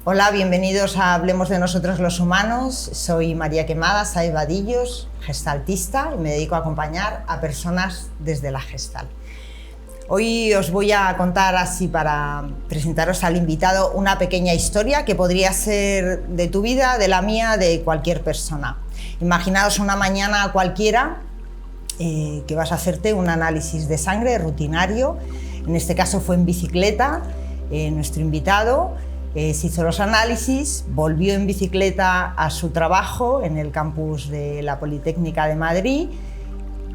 Hola, bienvenidos a Hablemos de Nosotros los Humanos. Soy María Quemada Sáez Vadillos, gestaltista, y me dedico a acompañar a personas desde la Gestalt. Hoy os voy a contar, así para presentaros al invitado, una pequeña historia que podría ser de tu vida, de la mía, de cualquier persona. Imaginaos una mañana cualquiera que vas a hacerte un análisis de sangre rutinario. En este caso fue en bicicleta. Nuestro invitado se hizo los análisis, volvió en bicicleta a su trabajo en el campus de la Politécnica de Madrid.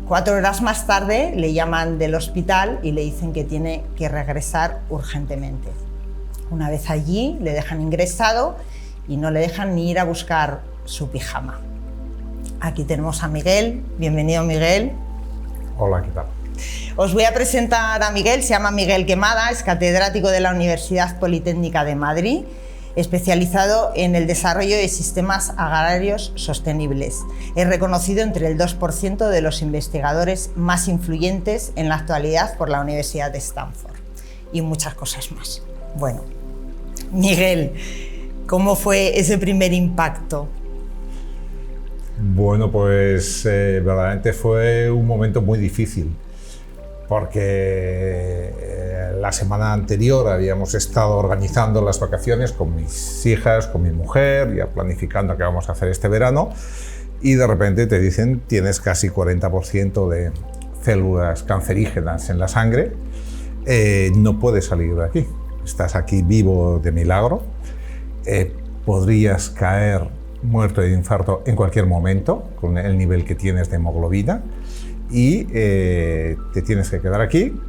4 horas más tarde le llaman del hospital y le dicen que tiene que regresar urgentemente. Una vez allí le dejan ingresado y no le dejan ni ir a buscar su pijama. Aquí tenemos a Miguel. Bienvenido, Miguel. Hola, ¿qué tal? Os voy a presentar a Miguel. Se llama Miguel Quemada, es catedrático de la Universidad Politécnica de Madrid, especializado en el desarrollo de sistemas agrarios sostenibles. Es reconocido entre el 2% de los investigadores más influyentes en la actualidad por la Universidad de Stanford y muchas cosas más. Bueno, Miguel, ¿cómo fue ese primer impacto? Bueno, pues verdaderamente fue un momento muy difícil, porque la semana anterior habíamos estado organizando las vacaciones con mis hijas, con mi mujer, ya planificando qué vamos a hacer este verano, y de repente te dicen tienes casi 40% de células cancerígenas en la sangre, no puedes salir de aquí, estás aquí vivo de milagro, podrías caer muerto de infarto en cualquier momento con el nivel que tienes de hemoglobina, y te tienes que quedar aquí,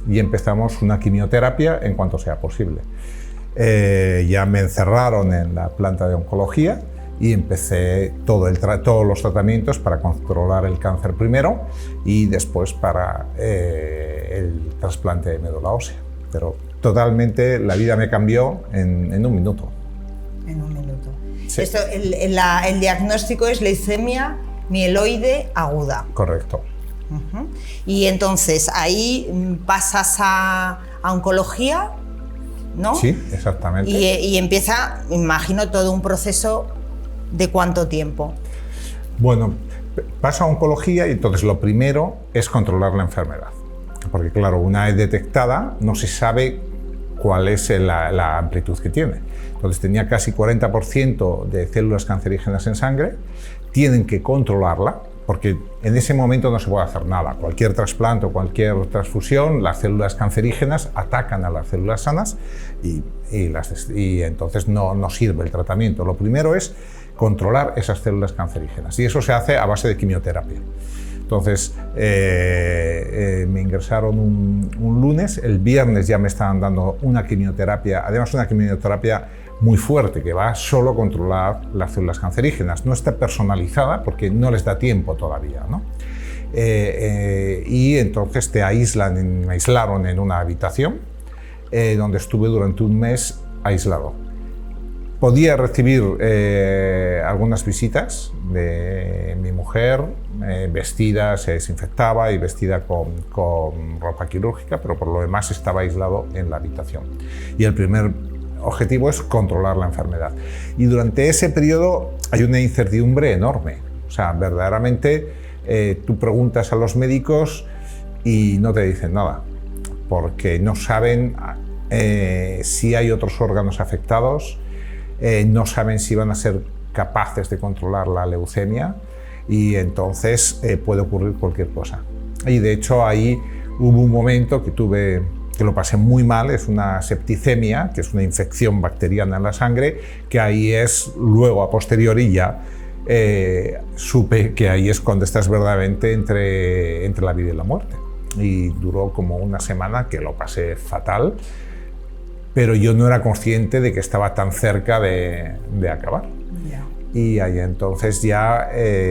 y empezamos una quimioterapia en cuanto sea posible. Ya me encerraron en la planta de oncología y empecé todos los tratamientos para controlar el cáncer primero y después para el trasplante de médula ósea. Pero totalmente la vida me cambió en un minuto. En un minuto. Sí. Esto, el diagnóstico es leucemia mieloide aguda. Correcto. Y entonces ahí pasas a oncología, ¿no? Sí, exactamente. Y empieza, imagino, todo un proceso de ¿cuánto tiempo? Bueno, pasa a oncología y entonces lo primero es controlar la enfermedad. Porque claro, una vez detectada no se sabe cuál es la amplitud que tiene. Entonces tenía casi 40% de células cancerígenas en sangre, tienen que controlarla, porque en ese momento no se puede hacer nada. Cualquier trasplante o cualquier transfusión, las células cancerígenas atacan a las células sanas y entonces no sirve el tratamiento. Lo primero es controlar esas células cancerígenas y eso se hace a base de quimioterapia. Entonces me ingresaron un lunes, el viernes ya me estaban dando una quimioterapia, además una quimioterapia muy fuerte, que va solo a controlar las células cancerígenas. No está personalizada porque no les da tiempo todavía, ¿no? Y entonces me aislaron en una habitación donde estuve durante un mes aislado. Podía recibir algunas visitas de mi mujer, vestida, se desinfectaba y vestida con ropa quirúrgica, pero por lo demás estaba aislado en la habitación. Y el primer objetivo es controlar la enfermedad. Y durante ese periodo hay una incertidumbre enorme. O sea, verdaderamente tú preguntas a los médicos y no te dicen nada, porque no saben si hay otros órganos afectados, no saben si van a ser capaces de controlar la leucemia y entonces puede ocurrir cualquier cosa. Y de hecho ahí hubo un momento que lo pasé muy mal, es una septicemia, que es una infección bacteriana en la sangre, que ahí es, luego a posteriori ya supe que ahí es cuando estás verdaderamente entre la vida y la muerte. Y duró como una semana que lo pasé fatal, pero yo no era consciente de que estaba tan cerca de acabar. Yeah. Y ahí entonces ya,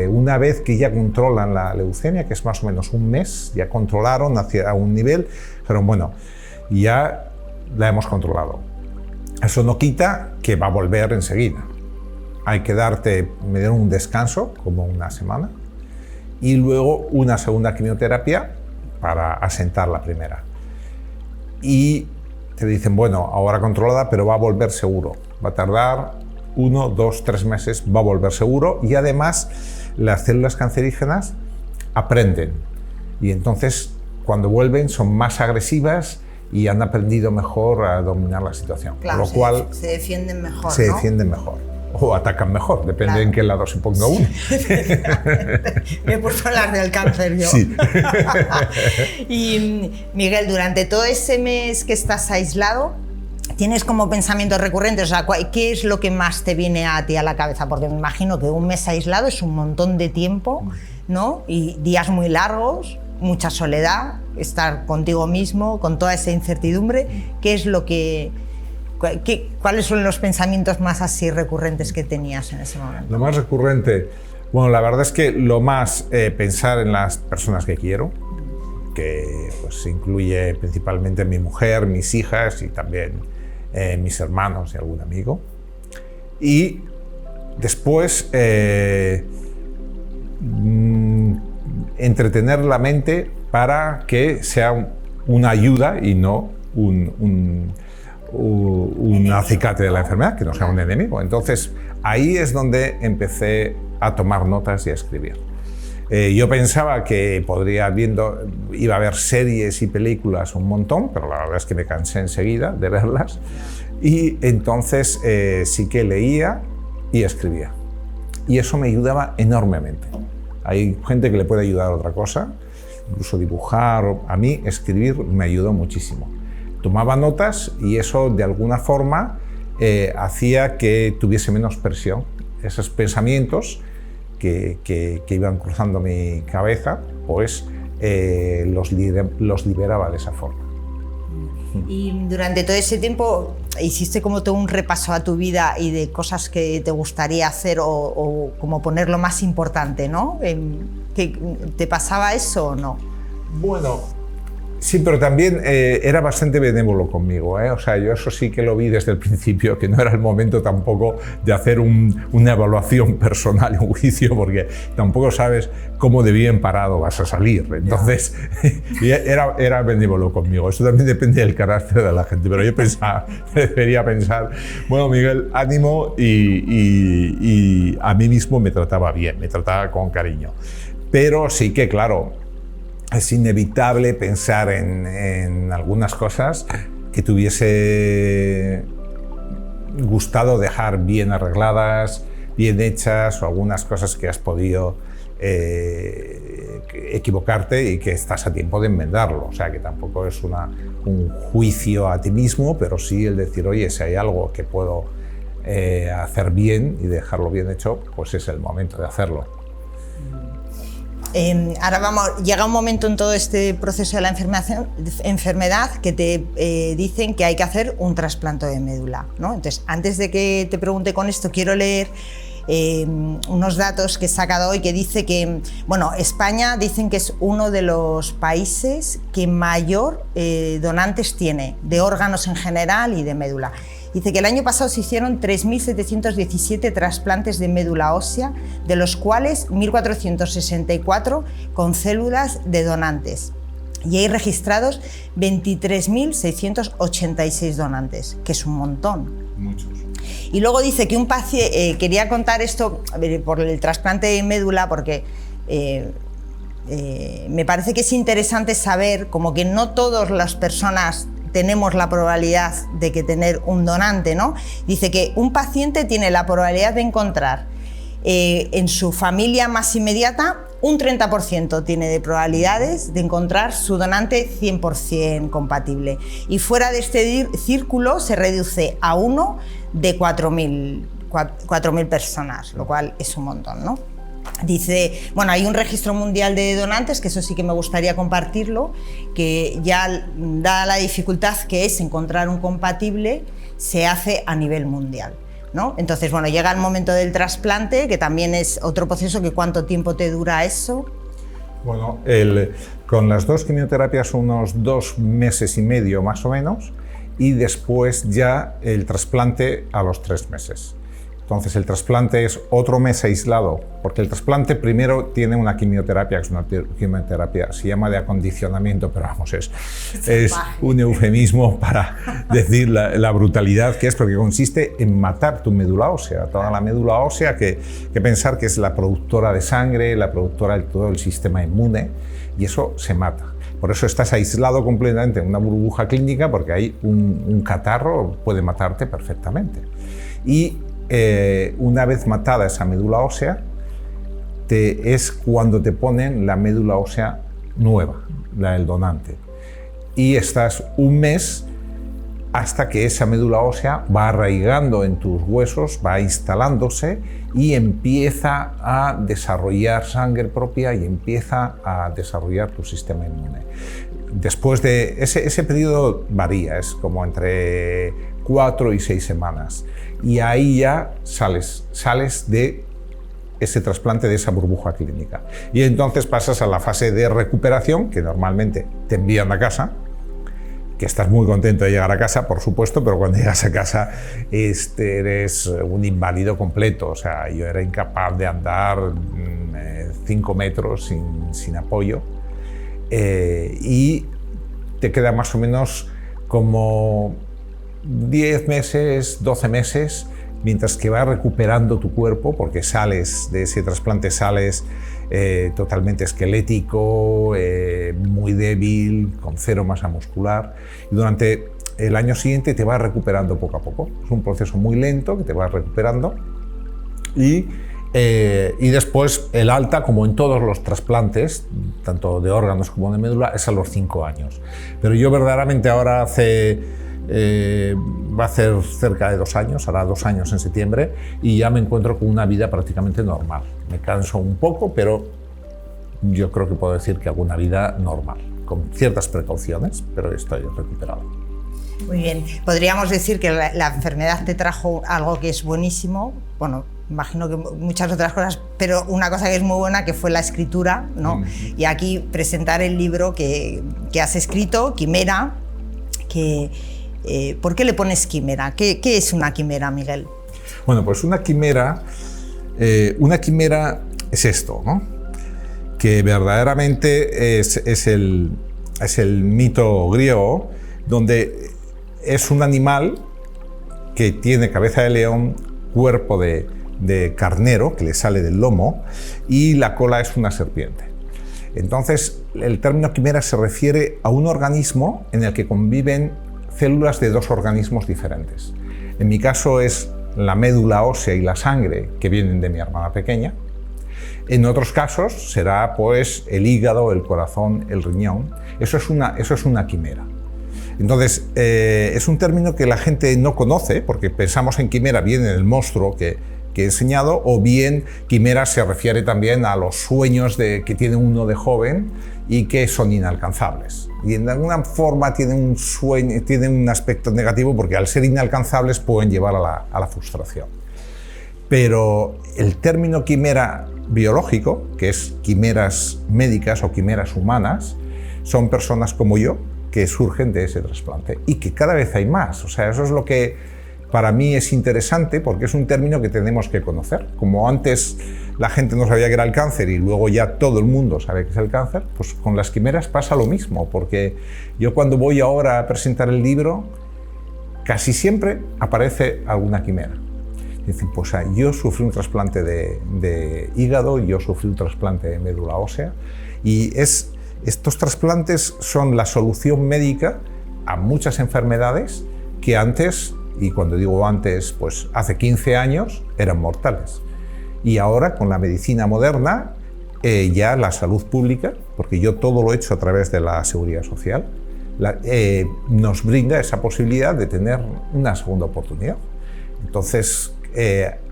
una vez que ya controlan la leucemia, que es más o menos un mes, ya controlaron hacia un nivel, pero bueno, ya la hemos controlado. Eso no quita que va a volver enseguida. Hay que me dieron un descanso, como una semana, y luego una segunda quimioterapia para asentar la primera. Y te dicen, bueno, ahora controlada, pero va a volver seguro. va a tardar 1, 2, 3 meses, va a volver seguro, y además las células cancerígenas aprenden, y entonces cuando vuelven son más agresivas y han aprendido mejor a dominar la situación. Claro, con lo cual se defienden mejor, se ¿no? defienden mejor. O atacan mejor, depende Claro. en qué lado se ponga uno. Me he puesto las del cáncer yo. Sí. Y Miguel, durante todo ese mes que estás aislado, ¿tienes como pensamientos recurrentes? O sea, ¿qué es lo que más te viene a ti a la cabeza? Porque me imagino que un mes aislado es un montón de tiempo, ¿no? Y días muy largos, mucha soledad, estar contigo mismo, con toda esa incertidumbre. ¿Qué es lo que... ¿Cuáles son los pensamientos más así recurrentes que tenías en ese momento? Lo más recurrente, bueno, la verdad es que lo más pensar en las personas que quiero, que pues incluye principalmente mi mujer, mis hijas y también mis hermanos y algún amigo. Y después entretener la mente para que sea una ayuda y no un acicate de la enfermedad, que no sea un enemigo. Entonces, ahí es donde empecé a tomar notas y a escribir. Yo pensaba que iba a ver series y películas un montón, pero la verdad es que me cansé enseguida de verlas. Y entonces sí que leía y escribía. Y eso me ayudaba enormemente. Hay gente que le puede ayudar a otra cosa, incluso dibujar. A mí escribir me ayudó muchísimo. Tomaba notas y eso de alguna forma hacía que tuviese menos presión. Esos pensamientos que iban cruzando mi cabeza, pues los liberaba de esa forma. Y durante todo ese tiempo hiciste como todo un repaso a tu vida y de cosas que te gustaría hacer o como poner lo más importante, ¿no? ¿Te pasaba eso o no? Bueno, sí, pero también era bastante benévolo conmigo, ¿eh? O sea, yo eso sí que lo vi desde el principio, que no era el momento tampoco de hacer una evaluación personal, un juicio, porque tampoco sabes cómo de bien parado vas a salir. Entonces, era benévolo conmigo. Eso también depende del carácter de la gente, pero yo prefería pensar, bueno, Miguel, ánimo, y a mí mismo me trataba bien, me trataba con cariño. Pero sí que, claro, es inevitable pensar en algunas cosas que te hubiese gustado dejar bien arregladas, bien hechas, o algunas cosas que has podido equivocarte y que estás a tiempo de enmendarlo. O sea, que tampoco es un juicio a ti mismo, pero sí el decir, oye, si hay algo que puedo hacer bien y dejarlo bien hecho, pues es el momento de hacerlo. Ahora llega un momento en todo este proceso de la enfermedad que te dicen que hay que hacer un trasplante de médula, ¿no? Entonces, antes de que te pregunte con esto, quiero leer unos datos que he sacado hoy que dice que, bueno, España dicen que es uno de los países que mayor donantes tiene de órganos en general y de médula. Dice que el año pasado se hicieron 3.717 trasplantes de médula ósea, de los cuales 1.464 con células de donantes. Y hay registrados 23.686 donantes, que es un montón. Muchos. Y luego dice que un paciente, quería contar esto por el trasplante de médula, porque me parece que es interesante saber como que no todas las personas tenemos la probabilidad de que tener un donante, ¿no? Dice que un paciente tiene la probabilidad de encontrar en su familia más inmediata un 30% tiene de probabilidades de encontrar su donante 100% compatible. Y fuera de este círculo se reduce a 1 de 4.000 personas, lo cual es un montón, ¿no? Dice, bueno, hay un registro mundial de donantes, que eso sí que me gustaría compartirlo, que ya, dada la dificultad que es encontrar un compatible, se hace a nivel mundial, ¿no? Entonces, bueno, llega el momento del trasplante, que también es otro proceso, que ¿cuánto tiempo te dura eso? Bueno, con las 2 quimioterapias unos 2 meses y medio más o menos, y después ya el trasplante a los 3 meses. Entonces el trasplante es otro mes aislado, porque el trasplante primero tiene una quimioterapia, que es una quimioterapia, se llama de acondicionamiento, pero vamos, es un eufemismo para decir la brutalidad que es, porque consiste en matar tu médula ósea, toda la médula ósea, que pensar que es la productora de sangre, la productora de todo el sistema inmune, y eso se mata. Por eso estás aislado completamente en una burbuja clínica, porque ahí un catarro puede matarte perfectamente. Y una vez matada esa médula ósea, es cuando te ponen la médula ósea nueva, la del donante. Y estás un mes hasta que esa médula ósea va arraigando en tus huesos, va instalándose y empieza a desarrollar sangre propia y empieza a desarrollar tu sistema inmune. Después de ese periodo varía, es como entre 4 y 6 semanas. Y ahí ya sales de ese trasplante, de esa burbuja clínica. Y entonces pasas a la fase de recuperación, que normalmente te envían a casa, que estás muy contento de llegar a casa, por supuesto, pero cuando llegas a casa eres un inválido completo. O sea, yo era incapaz de andar 5 metros sin apoyo, y te queda más o menos como 10 meses, 12 meses, mientras que va recuperando tu cuerpo, porque sales de ese trasplante, sales totalmente esquelético, muy débil, con cero masa muscular, y durante el año siguiente te vas recuperando poco a poco. Es un proceso muy lento que te vas recuperando, y después el alta, como en todos los trasplantes, tanto de órganos como de médula, es a los 5 años. Pero yo verdaderamente ahora va a hacer cerca de 2 años, hará 2 años en septiembre, y ya me encuentro con una vida prácticamente normal. Me canso un poco, pero yo creo que puedo decir que hago una vida normal, con ciertas precauciones, pero estoy recuperado. Muy bien, podríamos decir que la enfermedad te trajo algo que es buenísimo, bueno, imagino que muchas otras cosas, pero una cosa que es muy buena, que fue la escritura, ¿no? Y aquí presentar el libro que has escrito, Quimera, ¿por qué le pones quimera? ¿Qué es una quimera, Miguel? Bueno, pues una quimera es esto, ¿no? Que verdaderamente es el mito griego, donde es un animal que tiene cabeza de león, cuerpo de carnero que le sale del lomo, y la cola es una serpiente. Entonces, el término quimera se refiere a un organismo en el que conviven células de 2 organismos diferentes. En mi caso es la médula ósea y la sangre, que vienen de mi hermana pequeña. En otros casos será pues el hígado, el corazón, el riñón. Eso es una quimera. Entonces, es un término que la gente no conoce, porque pensamos en quimera bien en el monstruo que he enseñado, o bien quimera se refiere también a los sueños que tiene uno de joven y que son inalcanzables. Y en alguna forma tienen un aspecto negativo, porque al ser inalcanzables pueden llevar a la frustración. Pero el término quimera biológico, que es quimeras médicas o quimeras humanas, son personas como yo que surgen de ese trasplante, y que cada vez hay más. O sea, eso es lo que para mí es interesante, porque es un término que tenemos que conocer. Como antes la gente no sabía que era el cáncer y luego ya todo el mundo sabe que es el cáncer, pues con las quimeras pasa lo mismo, porque yo cuando voy ahora a presentar el libro, casi siempre aparece alguna quimera. Dicen, pues yo sufrí un trasplante de hígado, yo sufrí un trasplante de médula ósea, y estos trasplantes son la solución médica a muchas enfermedades que antes, y cuando digo antes, pues hace 15 años, eran mortales. Y ahora, con la medicina moderna, ya la salud pública, porque yo todo lo he hecho a través de la Seguridad Social, nos brinda esa posibilidad de tener una segunda oportunidad. Entonces,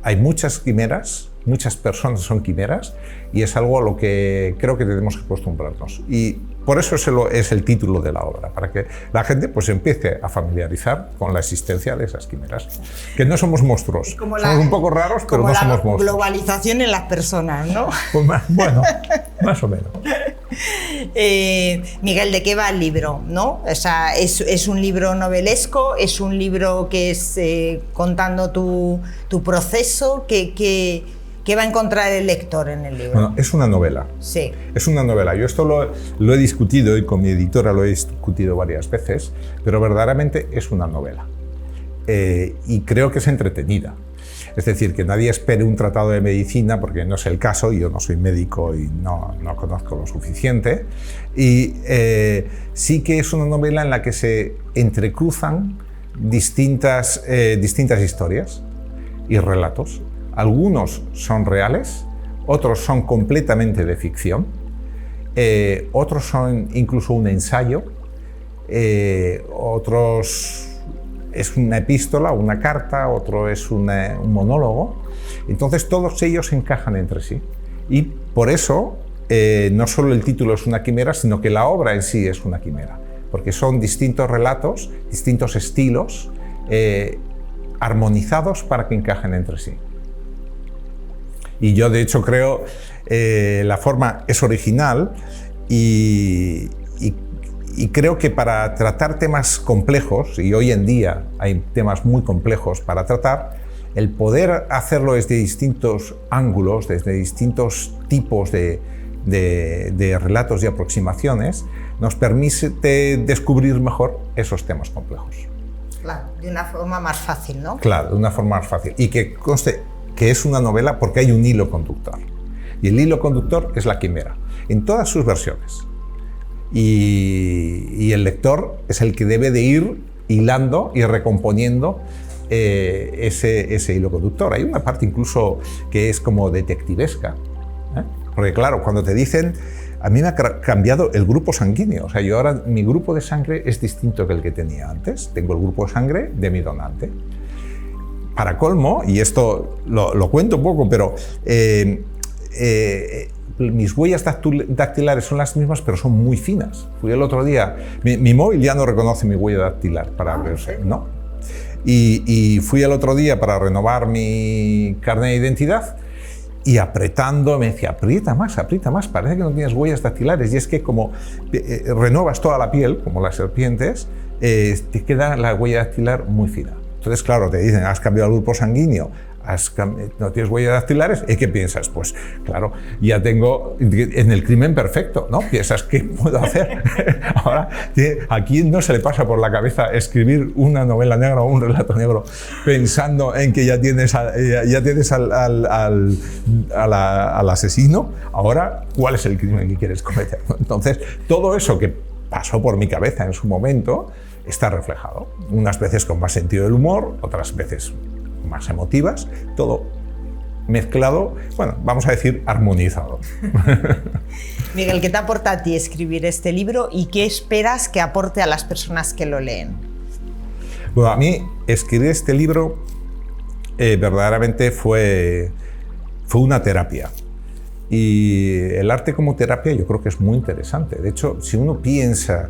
hay muchas quimeras, muchas personas son quimeras, y es algo a lo que creo que tenemos que acostumbrarnos. Y por eso es el título de la obra, para que la gente pues empiece a familiarizar con la existencia de esas quimeras. Que no somos monstruos, somos un poco raros, pero no somos monstruos. Globalización en las personas, ¿no? Pues bueno, más o menos. Miguel, ¿de qué va el libro? ¿No? O sea, es un libro novelesco, es un libro que es contando tu proceso, ¿qué va a encontrar el lector en el libro? Bueno, es una novela. Sí. Es una novela. Yo esto lo he discutido y con mi editora lo he discutido varias veces, pero verdaderamente es una novela. Y creo que es entretenida. Es decir, que nadie espere un tratado de medicina, porque no es el caso, yo no soy médico y no conozco lo suficiente. Y sí que es una novela en la que se entrecruzan distintas historias y relatos. Algunos son reales, otros son completamente de ficción, otros son incluso un ensayo, otros es una epístola, una carta, otro es un monólogo. Entonces todos ellos encajan entre sí. Y por eso no solo el título es una quimera, sino que la obra en sí es una quimera. Porque son distintos relatos, distintos estilos, armonizados para que encajen entre sí. Y yo de hecho creo la forma es original y creo que para tratar temas complejos, y hoy en día hay temas muy complejos para tratar, el poder hacerlo desde distintos ángulos, desde distintos tipos de relatos y aproximaciones, nos permite descubrir mejor esos temas complejos. Claro, de una forma más fácil, ¿no? Claro, de una forma más fácil. Y que conste que es una novela porque hay un hilo conductor. Y el hilo conductor es la quimera, en todas sus versiones. Y el lector es el que debe de ir hilando y recomponiendo ese hilo conductor. Hay una parte incluso que es como detectivesca, ¿eh? Porque claro, cuando te dicen, a mí me ha cambiado el grupo sanguíneo, o sea, yo ahora mi grupo de sangre es distinto que el que tenía antes, tengo el grupo de sangre de mi donante. Para colmo, y esto lo cuento un poco, pero mis huellas dactilares son las mismas, pero son muy finas. Fui el otro día, mi móvil ya no reconoce mi huella dactilar para abrirse, ¿no? Y fui el otro día para renovar mi carnet de identidad y apretando me decía, aprieta más, parece que no tienes huellas dactilares. Y es que como renovas toda la piel, como las serpientes, te queda la huella dactilar muy fina. Entonces, claro, te dicen, has cambiado el grupo sanguíneo, no tienes huellas dactilares, ¿y qué piensas? Pues, claro, ya tengo en el crimen perfecto, ¿no? Piensas, ¿qué puedo hacer? Ahora, ¿a quién no se le pasa por la cabeza escribir una novela negra o un relato negro pensando en que ya tienes al asesino? Ahora, ¿cuál es el crimen que quieres cometer? Entonces, todo eso que pasó por mi cabeza en su momento está reflejado. Unas veces con más sentido del humor, otras veces más emotivas, todo mezclado, bueno, vamos a decir armonizado. Miguel, ¿qué te aporta a ti escribir este libro y qué esperas que aporte a las personas que lo leen? Bueno, a mí escribir este libro verdaderamente fue una terapia. Y el arte como terapia yo creo que es muy interesante. De hecho, si uno piensa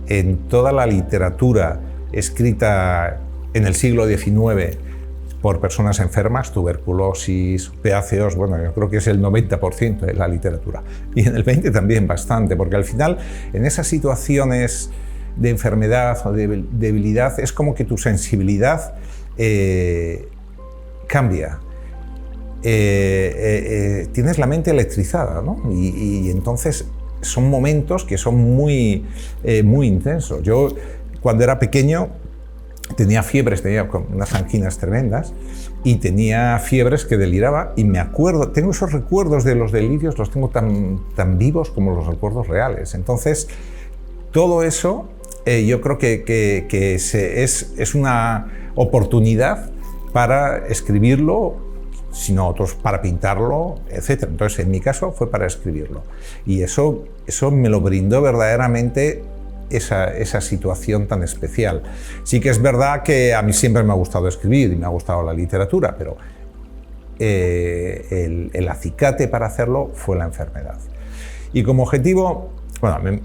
en toda la literatura escrita en el siglo XIX por personas enfermas, tuberculosis, PACOs, bueno, yo creo que es el 90% de la literatura. Y en el 20 también bastante, porque al final en esas situaciones de enfermedad o de debilidad es como que tu sensibilidad cambia. Tienes la mente electrizada, ¿no? Y entonces son momentos que son muy intensos. Yo cuando era pequeño tenía fiebres, tenía unas anginas tremendas y tenía fiebres que deliraba y me acuerdo, tengo esos recuerdos de los delirios, los tengo tan vivos como los recuerdos reales. Entonces, todo eso yo creo que es una oportunidad para escribirlo, sino otros para pintarlo, etc. Entonces, en mi caso fue para escribirlo. Y eso me lo brindó verdaderamente esa situación tan especial. Sí que es verdad que a mí siempre me ha gustado escribir y me ha gustado la literatura, pero el acicate para hacerlo fue la enfermedad. Y como objetivo, bueno,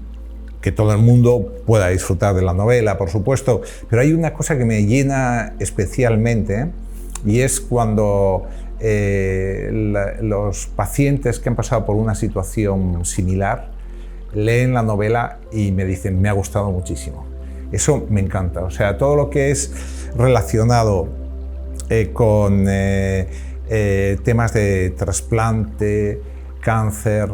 que todo el mundo pueda disfrutar de la novela, por supuesto, pero hay una cosa que me llena especialmente y es cuando los pacientes que han pasado por una situación similar leen la novela y me dicen, me ha gustado muchísimo. Eso me encanta, o sea, todo lo que es relacionado con temas de trasplante, cáncer,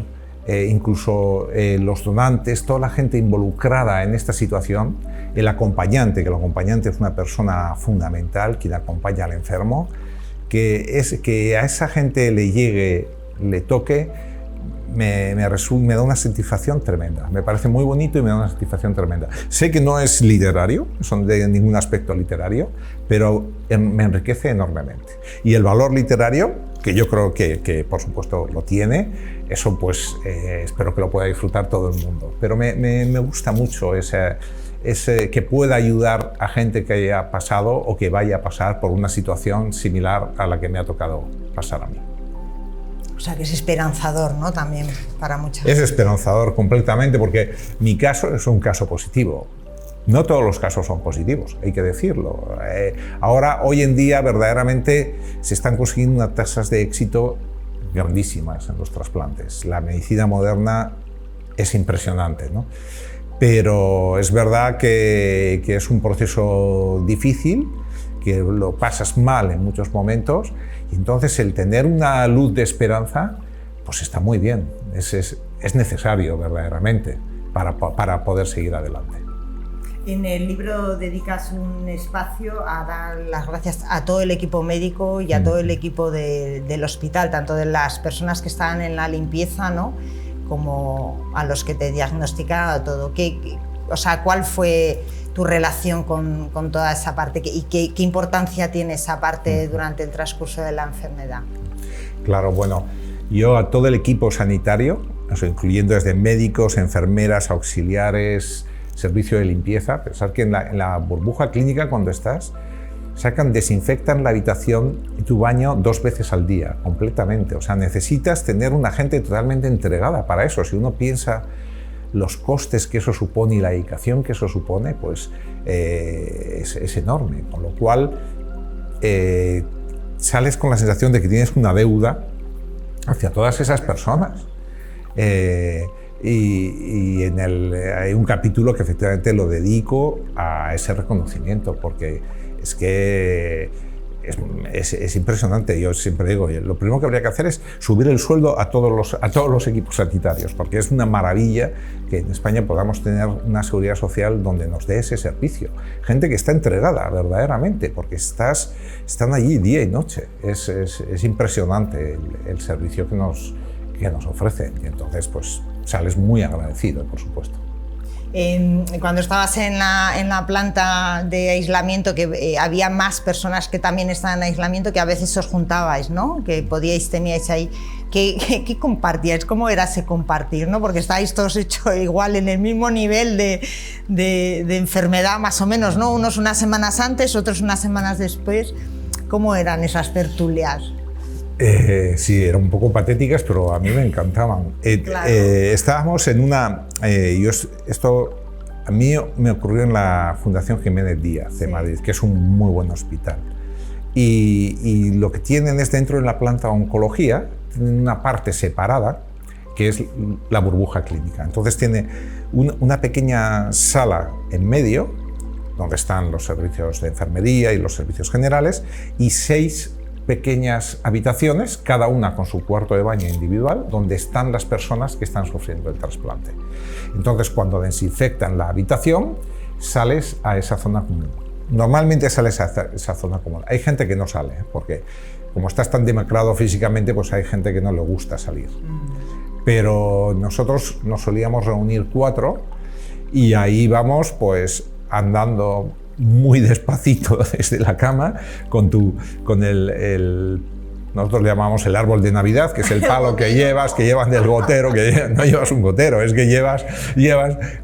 incluso los donantes, toda la gente involucrada en esta situación, el acompañante, que el acompañante es una persona fundamental, quien acompaña al enfermo, que a esa gente le llegue, le toque, me da una satisfacción tremenda. Me parece muy bonito y me da una satisfacción tremenda. Sé que no es literario, son de ningún aspecto literario, pero me enriquece enormemente. Y el valor literario, que yo creo que por supuesto lo tiene, eso pues espero que lo pueda disfrutar todo el mundo. Pero me gusta mucho ese que pueda ayudar a gente que haya pasado o que vaya a pasar por una situación similar a la que me ha tocado pasar a mí. O sea, que es esperanzador, ¿no? También para muchas. Es esperanzador completamente, porque mi caso es un caso positivo. No todos los casos son positivos, hay que decirlo. Ahora, hoy en día, verdaderamente se están consiguiendo unas tasas de éxito grandísimas en los trasplantes. La medicina moderna es impresionante, ¿no? Pero es verdad que es un proceso difícil, que lo pasas mal en muchos momentos, y entonces el tener una luz de esperanza pues está muy bien, es necesario verdaderamente para poder seguir adelante. En el libro dedicas un espacio a dar las gracias a todo el equipo médico y a todo el equipo del hospital, tanto de las personas que están en la limpieza, ¿no?, como a los que te diagnostican todo. O sea, ¿cuál fue tu relación con toda esa parte y qué importancia tiene esa parte durante el transcurso de la enfermedad? Claro, bueno, yo a todo el equipo sanitario, incluyendo desde médicos, enfermeras, auxiliares, servicio de limpieza, pensar que en la burbuja clínica cuando estás, desinfectan la habitación y tu baño 2 veces al día, completamente. O sea, necesitas tener una gente totalmente entregada para eso. Si uno piensa los costes que eso supone y la dedicación que eso supone, pues es enorme. Con lo cual, sales con la sensación de que tienes una deuda hacia todas esas personas. Y hay un capítulo que efectivamente lo dedico a ese reconocimiento, porque es que es impresionante. Yo siempre digo, lo primero que habría que hacer es subir el sueldo a todos los equipos sanitarios, porque es una maravilla que en España podamos tener una seguridad social donde nos dé ese servicio. Gente que está entregada verdaderamente, porque están allí día y noche. Es impresionante el servicio que nos ofrecen, y entonces pues sales muy agradecido, por supuesto. Cuando estabas en la planta de aislamiento, que había más personas que también estaban en aislamiento, que a veces os juntabais, ¿no? Que teníais ahí. ¿Qué compartíais? ¿Cómo era ese compartir, ¿no? Porque estáis todos hechos igual, en el mismo nivel de enfermedad, más o menos, ¿no? Unos unas semanas antes, otros unas semanas después. ¿Cómo eran esas tertulias? Sí, eran un poco patéticas, pero a mí me encantaban. Claro. Estábamos en una... esto a mí me ocurrió en la Fundación Jiménez Díaz de Madrid, que es un muy buen hospital. Y lo que tienen es, dentro de la planta de oncología, tienen una parte separada, que es la burbuja clínica. Entonces tiene una pequeña sala en medio, donde están los servicios de enfermería y los servicios generales, y 6 pequeñas habitaciones, cada una con su cuarto de baño individual, donde están las personas que están sufriendo el trasplante. Entonces, cuando desinfectan la habitación, sales a esa zona común. Normalmente sales a esa zona común. Hay gente que no sale, porque como estás tan demacrado físicamente, pues hay gente que no le gusta salir. Pero nosotros nos solíamos reunir 4 y ahí vamos pues andando muy despacito desde la cama, con el nosotros le llamamos el árbol de Navidad, que es el palo que llevan del gotero, no llevas un gotero, es que llevas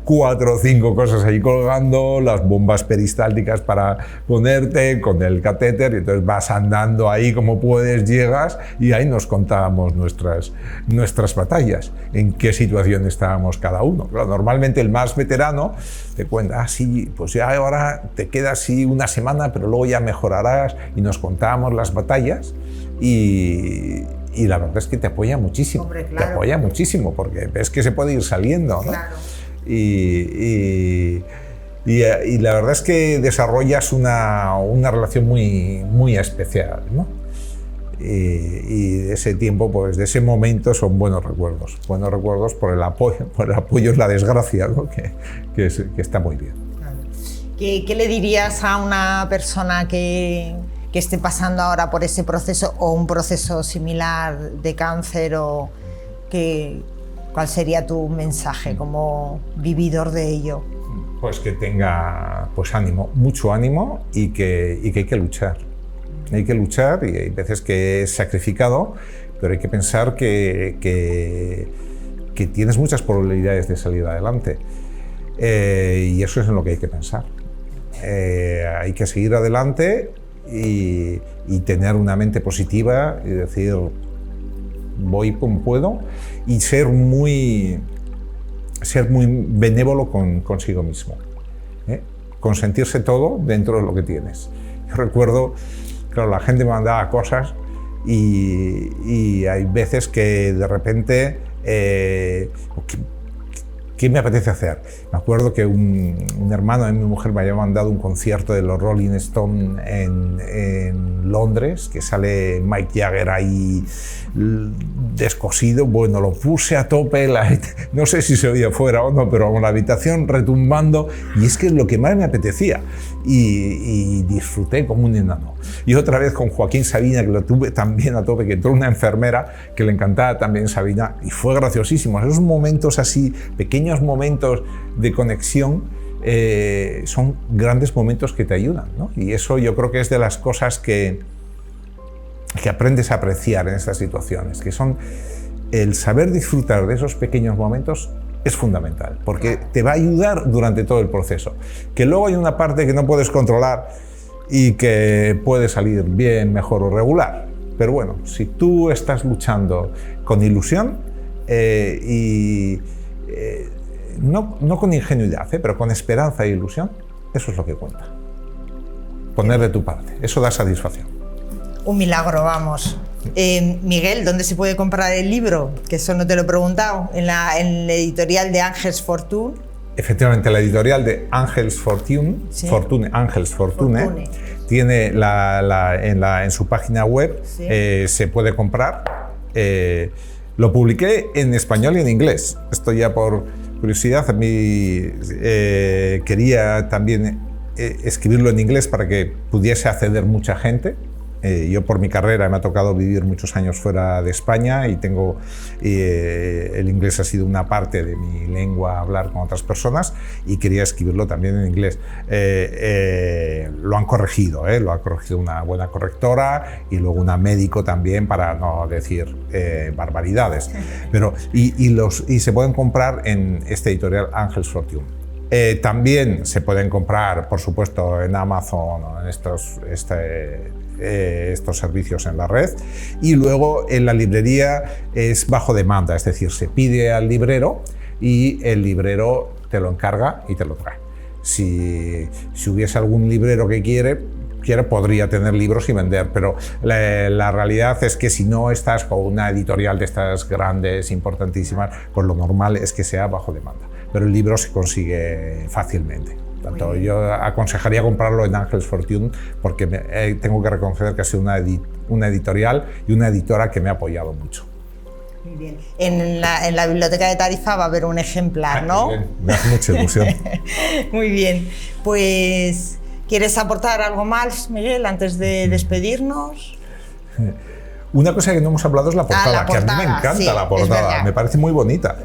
4 o 5 cosas ahí colgando, las bombas peristálticas para ponerte, con el catéter, y entonces vas andando ahí como puedes, llegas, y ahí nos contábamos nuestras batallas, en qué situación estábamos cada uno. Claro, normalmente el más veterano te cuenta, sí, pues ya ahora te queda así una semana, pero luego ya mejorarás, y nos contábamos las batallas. Y y la verdad es que te apoya muchísimo. Hombre, claro. Te apoya muchísimo porque ves que se puede ir saliendo, ¿no? Claro. Y la verdad es que desarrollas una relación muy especial, ¿no? Y de ese tiempo, pues de ese momento son buenos recuerdos por el apoyo en la desgracia, ¿no? que está muy bien. ¿Qué le dirías a una persona que esté pasando ahora por ese proceso o un proceso similar de cáncer? ¿Cuál sería tu mensaje como vividor de ello? Pues que tenga pues ánimo, mucho ánimo y que hay que luchar. Hay que luchar y hay veces que es sacrificado, pero hay que pensar que tienes muchas probabilidades de salir adelante. Y eso es en lo que hay que pensar. Hay que seguir adelante y tener una mente positiva y decir, voy como puedo, y ser muy benévolo consigo mismo. Consentirse todo dentro de lo que tienes. Yo recuerdo, claro, la gente me mandaba cosas y hay veces que de repente ¿qué me apetece hacer? Me acuerdo que un hermano de mi mujer me había mandado un concierto de los Rolling Stones en Londres, que sale Mick Jagger ahí descosido. Bueno, lo puse a tope, no sé si se oía fuera o no, pero con la habitación retumbando, y es que es lo que más me apetecía, y disfruté como un enano. Y otra vez con Joaquín Sabina, que lo tuve también a tope, que entró una enfermera que le encantaba también Sabina, y fue graciosísimo. Esos momentos así, pequeños momentos de conexión, son grandes momentos que te ayudan, ¿no? Y eso yo creo que es de las cosas que aprendes a apreciar en estas situaciones, que son el saber disfrutar de esos pequeños momentos. Es fundamental, porque te va a ayudar durante todo el proceso. Que luego hay una parte que no puedes controlar y que puede salir bien, mejor o regular. Pero bueno, si tú estás luchando con ilusión no con ingenuidad, pero con esperanza e ilusión, eso es lo que cuenta. Poner de tu parte, eso da satisfacción. Un milagro, vamos. Miguel, ¿dónde se puede comprar el libro? Que eso no te lo he preguntado. ¿En la editorial de Angels Fortune? Efectivamente, la editorial de Angels Fortune, ¿sí? Angels Fortune. Tiene en su página web, ¿sí? Se puede comprar. Lo publiqué en español y en inglés. Esto ya por curiosidad. A mí quería también escribirlo en inglés para que pudiese acceder mucha gente. Yo por mi carrera me ha tocado vivir muchos años fuera de España y el inglés ha sido una parte de mi lengua, hablar con otras personas, y quería escribirlo también en inglés. Lo han corregido, lo ha corregido una buena correctora y luego una médico también, para no decir barbaridades. Pero, y se pueden comprar en este editorial Angels Fortune. También se pueden comprar, por supuesto, en Amazon o en estos servicios en la red, y luego en la librería es bajo demanda, es decir, se pide al librero y el librero te lo encarga y te lo trae. Si hubiese algún librero que quiere, podría tener libros y vender, pero la realidad es que si no estás con una editorial de estas grandes, importantísimas, pues lo normal es que sea bajo demanda, pero el libro se consigue fácilmente. Tanto yo aconsejaría comprarlo en Angels Fortune, porque tengo que reconocer que ha sido una editorial y una editora que me ha apoyado mucho. Muy bien. En la biblioteca de Tarifa va a haber un ejemplar, ¿no? Muy bien. Me hace mucha ilusión. Muy bien. Pues, ¿quieres aportar algo más, Miguel, antes de despedirnos? Una cosa que no hemos hablado es la portada, que a mí me encanta, sí, la portada, me parece muy bonita.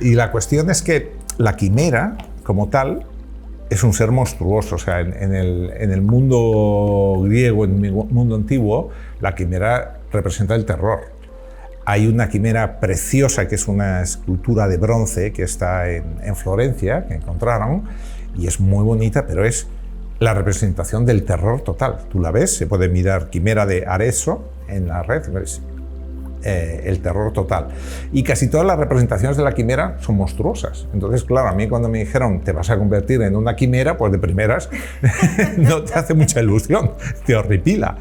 Y la cuestión es que la quimera, como tal, es un ser monstruoso. O sea, en el mundo griego, en el mundo antiguo, la quimera representa el terror. Hay una quimera preciosa, que es una escultura de bronce que está en Florencia, que encontraron, y es muy bonita, pero es la representación del terror total. Tú la ves, se puede mirar quimera de Arezzo en la red, ¿ves? El terror total. Y casi todas las representaciones de la quimera son monstruosas. Entonces, claro, a mí cuando me dijeron te vas a convertir en una quimera, pues de primeras no te hace mucha ilusión, te horripila.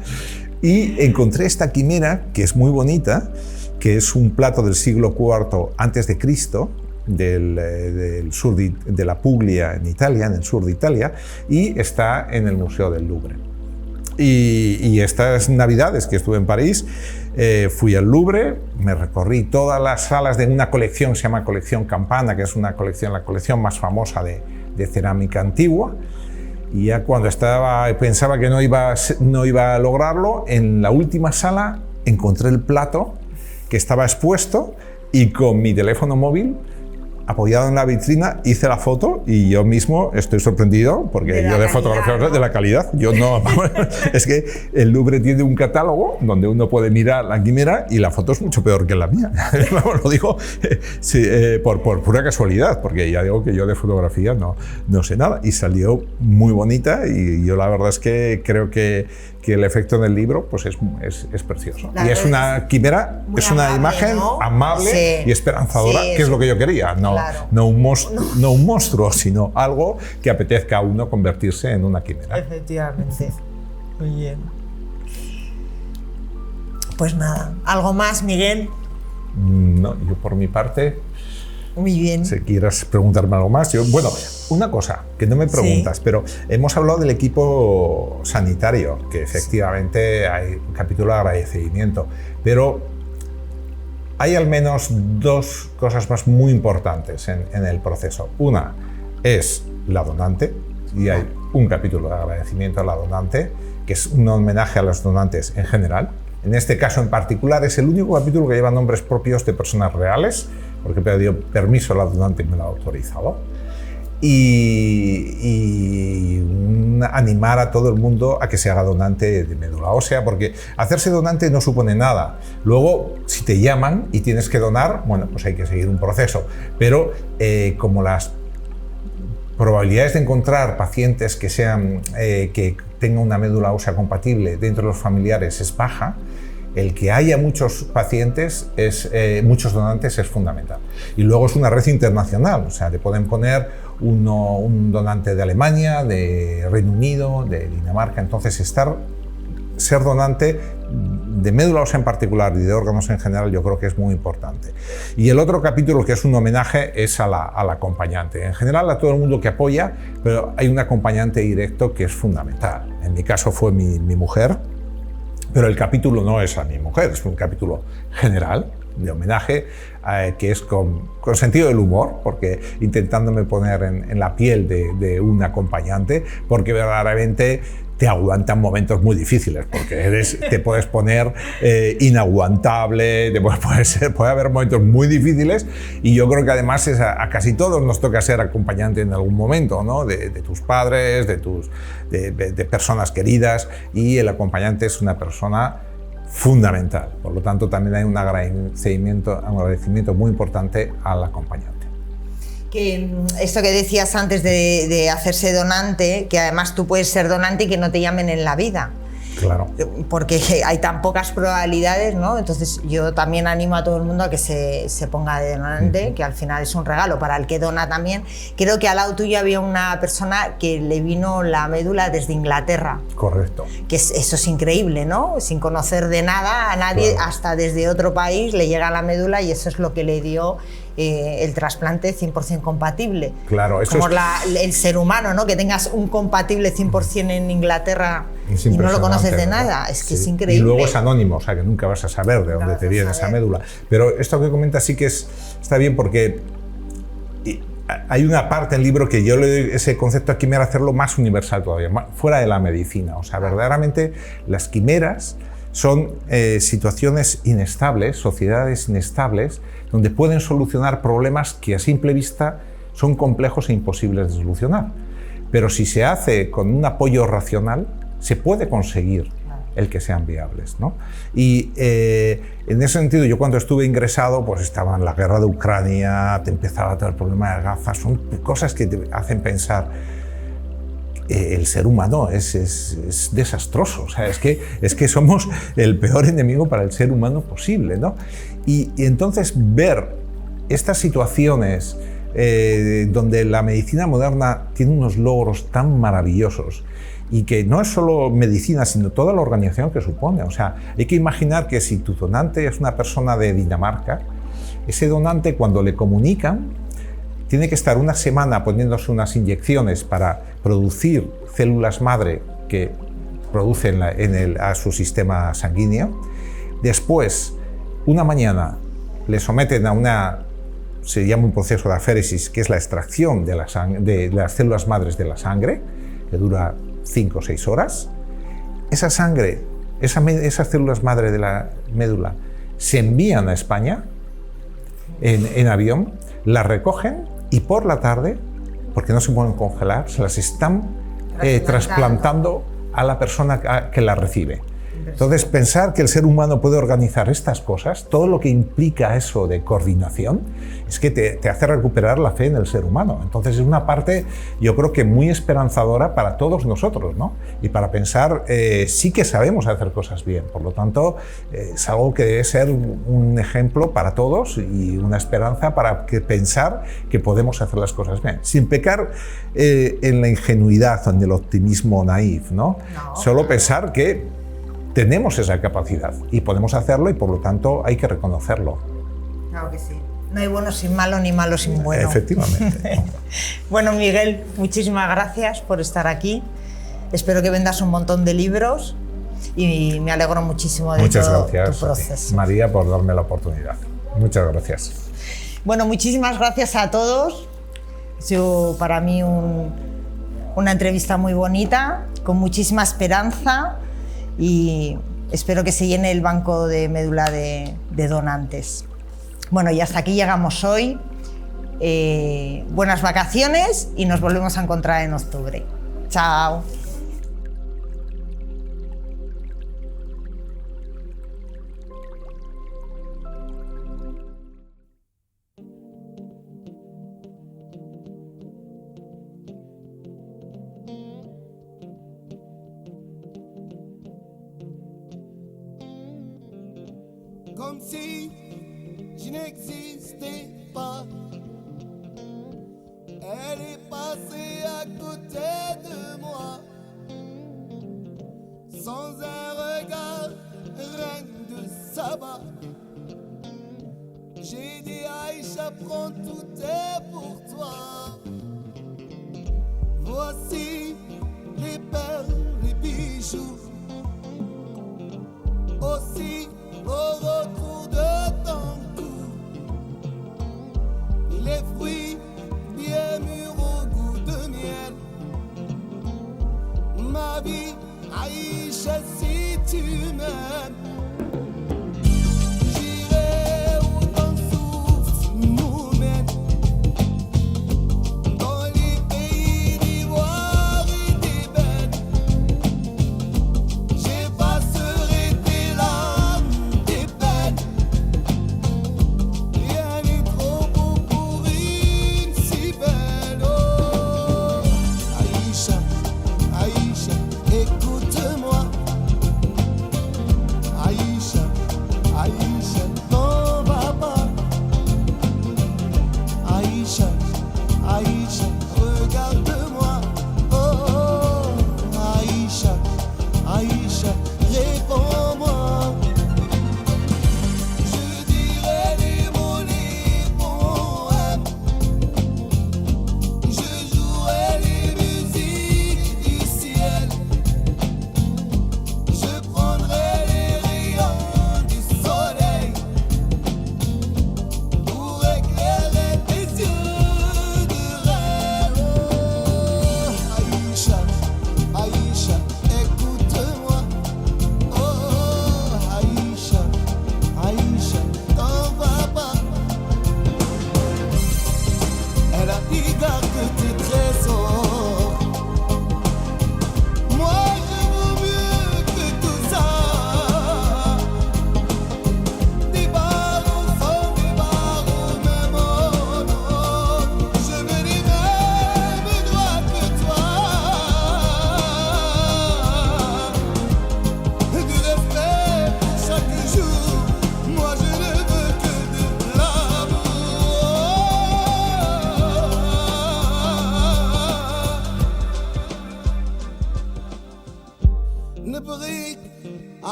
Y encontré esta quimera, que es muy bonita, que es un plato del siglo IV antes de Cristo, del sur de la Puglia, en Italia, en el sur de Italia, y está en el Museo del Louvre. Y estas navidades que estuve en París, fui al Louvre, me recorrí todas las salas de una colección que se llama Colección Campana, que es la colección más famosa de cerámica antigua. Y ya cuando pensaba que no iba a lograrlo, en la última sala encontré el plato que estaba expuesto y con mi teléfono móvil apoyado en la vitrina hice la foto y yo mismo estoy sorprendido porque yo de fotografía de la calidad, yo no, es que el Louvre tiene un catálogo donde uno puede mirar la quimera y la foto es mucho peor que la mía, lo digo por pura casualidad, porque ya digo que yo de fotografía no sé nada y salió muy bonita y yo la verdad es que creo que el efecto del libro pues es precioso. Y es una quimera, es una amable, imagen, ¿no? Amable, sí, y esperanzadora, sí, que es lo que yo quería. No un monstruo, sino algo que apetezca a uno convertirse en una quimera. Efectivamente. Muy bien. Pues nada, ¿algo más, Miguel? No, yo por mi parte... Muy bien. Si quieras preguntarme algo más. Bueno, una cosa que no me preguntas, sí, pero hemos hablado del equipo sanitario, que efectivamente hay un capítulo de agradecimiento, pero hay al menos dos cosas más muy importantes en el proceso. Una es la donante, y hay un capítulo de agradecimiento a la donante, que es un homenaje a los donantes en general. En este caso en particular es el único capítulo que lleva nombres propios de personas reales, porque he pedido permiso a la donante y me lo ha autorizado. Y animar a todo el mundo a que se haga donante de médula ósea, porque hacerse donante no supone nada. Luego, si te llaman y tienes que donar, bueno, pues hay que seguir un proceso. Pero como las probabilidades de encontrar pacientes que tengan una médula ósea compatible dentro de los familiares es baja, el que haya muchos pacientes, muchos donantes es fundamental. Y luego es una red internacional, o sea, te pueden poner un donante de Alemania, de Reino Unido, de Dinamarca. Entonces, ser donante de médula ósea en particular y de órganos en general, yo creo que es muy importante. Y el otro capítulo, que es un homenaje, es a la acompañante. En general, a todo el mundo que apoya, pero hay un acompañante directo que es fundamental. En mi caso fue mi mujer, pero el capítulo no es a mi mujer, es un capítulo general de homenaje que es con sentido del humor, porque intentándome poner en la piel de un acompañante, porque verdaderamente te aguantan momentos muy difíciles, porque te puedes poner inaguantable, puede haber momentos muy difíciles, y yo creo que además a casi todos nos toca ser acompañante en algún momento, ¿no? de tus padres, de personas queridas, y el acompañante es una persona fundamental. Por lo tanto, también hay un agradecimiento muy importante al acompañante. Que esto que decías antes de hacerse donante, que además tú puedes ser donante y que no te llamen en la vida. Claro. Porque hay tan pocas probabilidades, ¿no? Entonces yo también animo a todo el mundo a que se ponga de donante, que al final es un regalo para el que dona también. Creo que al lado tuyo había una persona que le vino la médula desde Inglaterra. Correcto. Que eso es increíble, ¿no? Sin conocer de nada a nadie, claro, hasta desde otro país le llega la médula y eso es lo que le dio el trasplante 100% compatible. Claro, eso como el ser humano, ¿no? Que tengas un compatible 100% en Inglaterra y no lo conoces de nada, es que sí, es increíble. Y luego es anónimo, o sea que nunca vas a saber de dónde te viene esa médula. Pero esto que comentas sí que está bien, porque hay una parte en el libro que yo le doy ese concepto a quimera, hacerlo más universal todavía, fuera de la medicina. O sea, verdaderamente las quimeras son situaciones inestables, sociedades inestables, donde pueden solucionar problemas que a simple vista son complejos e imposibles de solucionar. Pero si se hace con un apoyo racional, se puede conseguir el que sean viables, ¿no? Y en ese sentido, yo cuando estuve ingresado, pues estaba en la guerra de Ucrania, te empezaba a tener el problema de gafas, son cosas que te hacen pensar, el ser humano es desastroso, o sea, es que somos el peor enemigo para el ser humano posible, ¿no? Y entonces ver estas situaciones donde la medicina moderna tiene unos logros tan maravillosos y que no es solo medicina, sino toda la organización que supone. O sea, hay que imaginar que si tu donante es una persona de Dinamarca, ese donante, cuando le comunican, tiene que estar una semana poniéndose unas inyecciones para producir células madre que producen a su sistema sanguíneo. Después, una mañana, le someten a se llama un proceso de aféresis, que es la extracción de las células madres de la sangre, que dura 5 o 6 horas. Esa sangre, esas células madre de la médula, se envían a España en avión, las recogen y por la tarde, porque no se pueden congelar, se las están trasplantando a la persona que la recibe. Entonces, pensar que el ser humano puede organizar estas cosas, todo lo que implica eso de coordinación, es que te hace recuperar la fe en el ser humano. Entonces, es una parte, yo creo que muy esperanzadora para todos nosotros, ¿no? Y para pensar, sí que sabemos hacer cosas bien. Por lo tanto, es algo que debe ser un ejemplo para todos y una esperanza para pensar que podemos hacer las cosas bien. Sin pecar en la ingenuidad o en el optimismo naif, ¿no? Solo pensar que tenemos esa capacidad y podemos hacerlo y por lo tanto hay que reconocerlo. Claro que sí. No hay bueno sin malo ni malo sin bueno. Efectivamente. Bueno, Miguel, muchísimas gracias por estar aquí. Espero que vendas un montón de libros y me alegro muchísimo de todo tu proceso. María, por darme la oportunidad. Muchas gracias. Bueno, muchísimas gracias a todos. Ha sido para mí una entrevista muy bonita, con muchísima esperanza, y espero que se llene el banco de médula de donantes. Bueno, y hasta aquí llegamos hoy. Buenas vacaciones y nos volvemos a encontrar en octubre. Chao. Comme si je n'existais pas. Elle est passée à côté de moi, sans un regard, reine de Saba. J'ai dit Aïcha, prends, tout est pour toi. Voici les perles, les bijoux, aussi au retour de ton cou, les fruits bien mûrs au goût de miel. Ma vie, Aïcha, si tu m'aimes, j'irai où ton souffle nous mène, dans les pays d'ivoire et d'ébène. J'effacerai tes larmes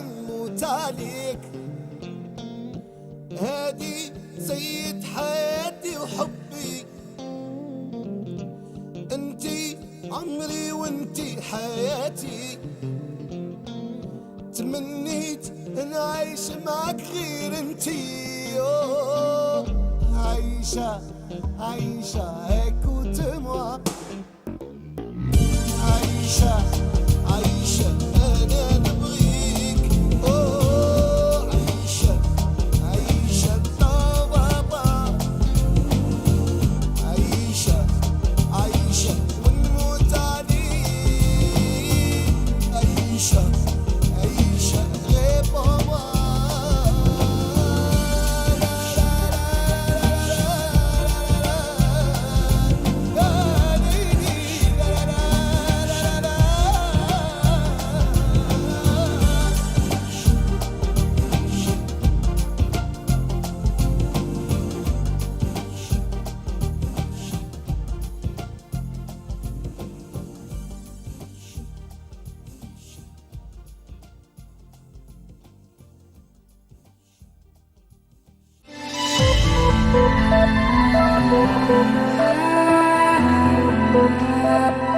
ونموت عليك. هادي زيت حياتي وحبي، انتي عمري وانتي حياتي. تمنيت نعيش معك غير انتي. عايشة عايشة هيك وتموت. عايشة عايشة أنا نبغيك. عايشة عايشة طبابا. عايشة عايشة ونموت عليك. عايشة عايشة غير بابا. Thank you.